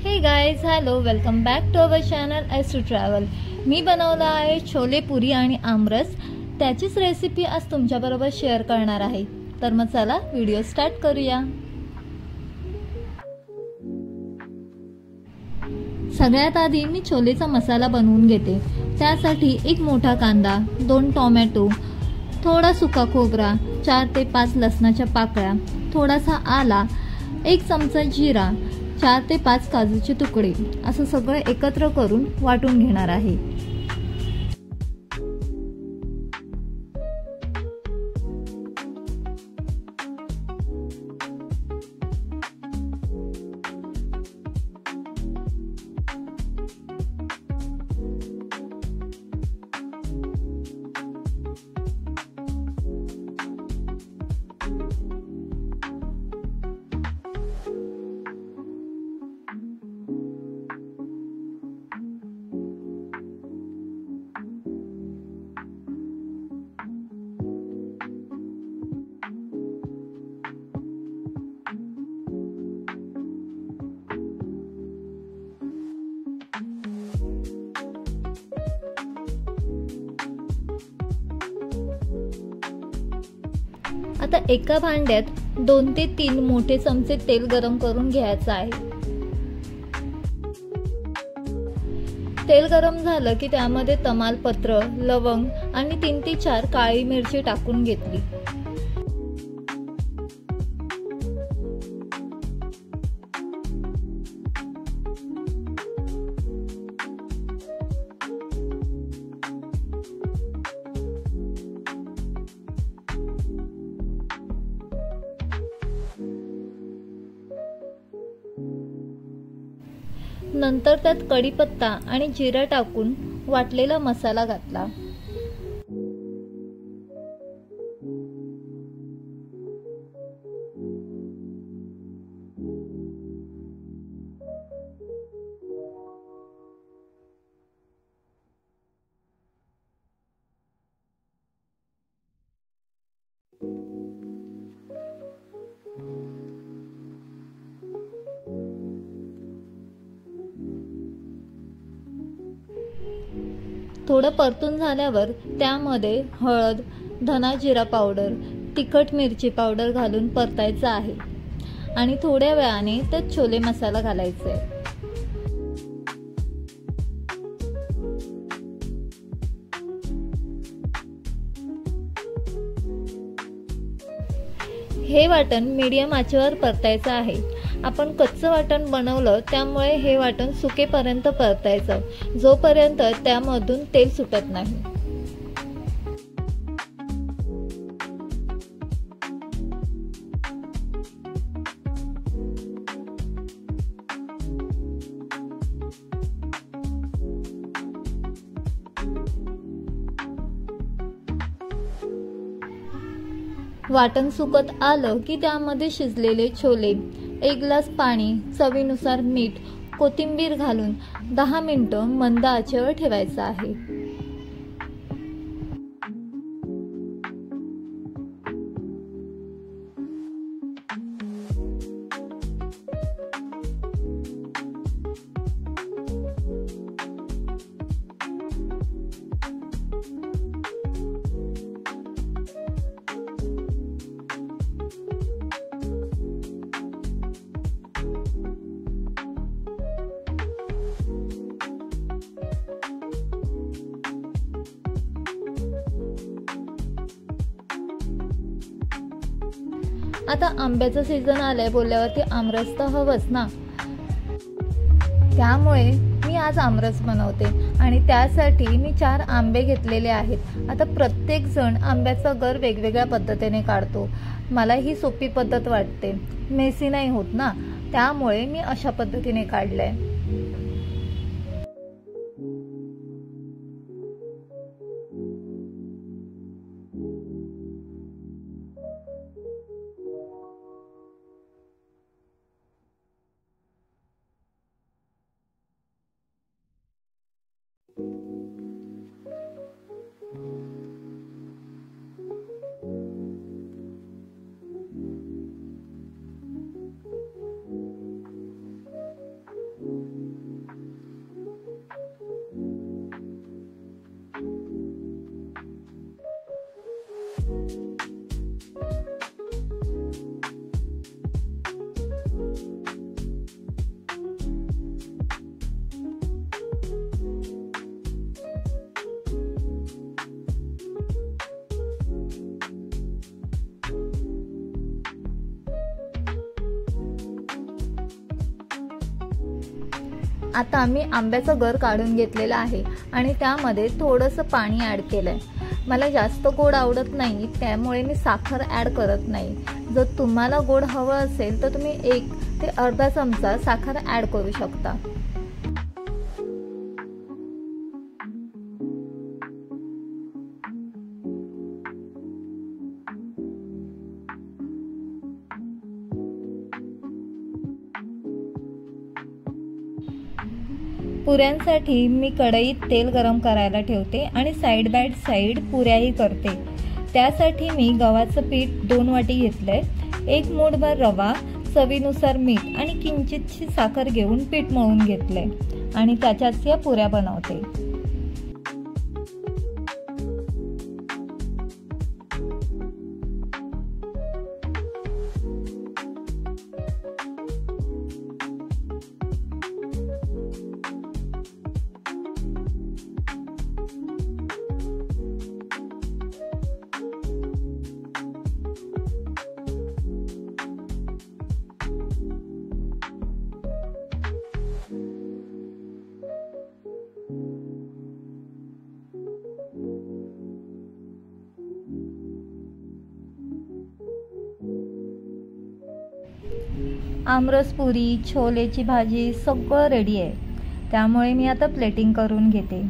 हे guys, hello, welcome back to our channel S two travel. मी बनवला आहे छोले पुरी आणि आमरस। त्याचीच रेसिपी आज तुमच्याबरोबर शेअर करणार आहे। तर मग चला व्हिडिओ स्टार्ट करूया। सगळ्यात आधी मी छोलेचा मसाला बनवून घेते। त्यासाठी एक मोठा कांदा, 2 टोमॅटो, थोडा सुका खोबरा, 4 ते 5 लसणाच्या पाकळ्या, थोडासा आला, 1 चमचा जिरा, 4 ते 5 काजूचे तुकडे असं सगळं एकत्र करून वाटून घेणार आहे। आता एका भांड्यात 2 ते 3 मोठे चमचे तेल गरम करून घ्यायचं आहे। तेल गरम झालं की त्यामध्ये तमालपत्र, लवंग आणि 3 ते 4 काळी मिरची टाकून घेतली। नंतर त्यात कढीपत्ता आणि जिरा टाकून वाटलेला मसाला घातला। थोडं परतून झाल्यावर त्यामध्ये हळद, धना जिरा पावडर, तिखट मिरची पावडर घालून परतायचं आहे आणि थोड्या वेळाने त्यात छोले मसाला घालायचा आहे। हे वाटण मीडियम आचेवर परतायचं आहे। आपण कच्चं वाटण बनवलं त्यामुळे हे वाटण सुकेपर्यंत परतायचं, जोपर्यंत त्यामधून तेल सुटत नाही। वाटण सुकत आलं की त्यामध्ये शिजलेले छोले, 1 ग्लास पाणी, चवीनुसार मीठ, कोथिंबीर घालून 10 मिनिटं मंद आचेवर ठेवायचं आहे। आता आंब्याचं सीझन आलंय बोलल्यावरती आमरस तर हवंच ना, त्यामुळे मी आज आमरस बनवते आणि त्यासाठी मी 4 आंबे घेतलेले आहेत। आता प्रत्येक जण आंब्याचा गर वेगवेगळ्या पद्धतीने काढतो। मला ही सोपी पद्धत वाटते, मेसी नाही होत ना, त्यामुळे मी अशा पद्धतीने काढलंय। आता मी आंब्याचं गर काढून घेतलेलं आहे आणि त्यामध्ये थोडंसं पाणी ॲड केलं आहे। मला जास्त गोड आवडत नाही, त्यामुळे मी साखर ॲड करत नाही। जर तुम्हाला गोड हवं असेल तर तुम्ही 1 ते अर्धा चमचा साखर ॲड करू शकता। पुऱ्यांसाठी मी कढईत तेल गरम करायला ठेवते आणि साईड बाय साईड पुऱ्याही करते। त्यासाठी मी गव्हाचं पीठ 2 वाटी घेतलंय, 1 मूठभर रवा, चवीनुसार मीठ आणि किंचितशी साखर घेऊन पीठ मळून घेतलंय आणि त्याच्याच या पुऱ्या बनवते। आमरस पुरी, छोलेची भाजी सगळं रेडी आहे, त्यामुळे मी आता प्लेटिंग करून घेते।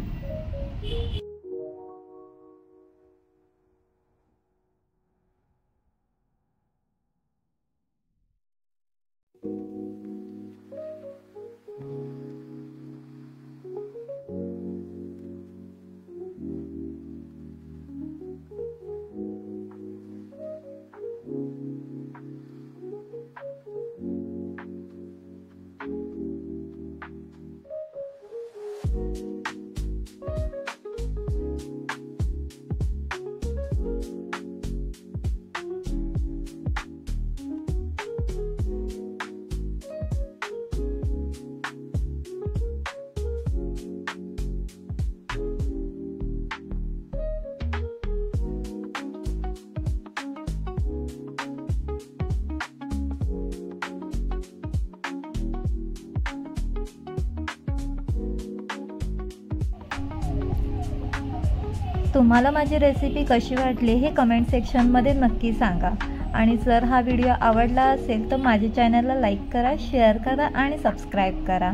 तुम्हाला माझी रेसिपी कशी वाटली हे कमेंट सेक्शनमध्ये नक्की सांगा आणि जर हा व्हिडिओ आवडला असेल तर माझ्या चॅनलला लाईक करा, शेअर करा आणि सबस्क्राईब करा।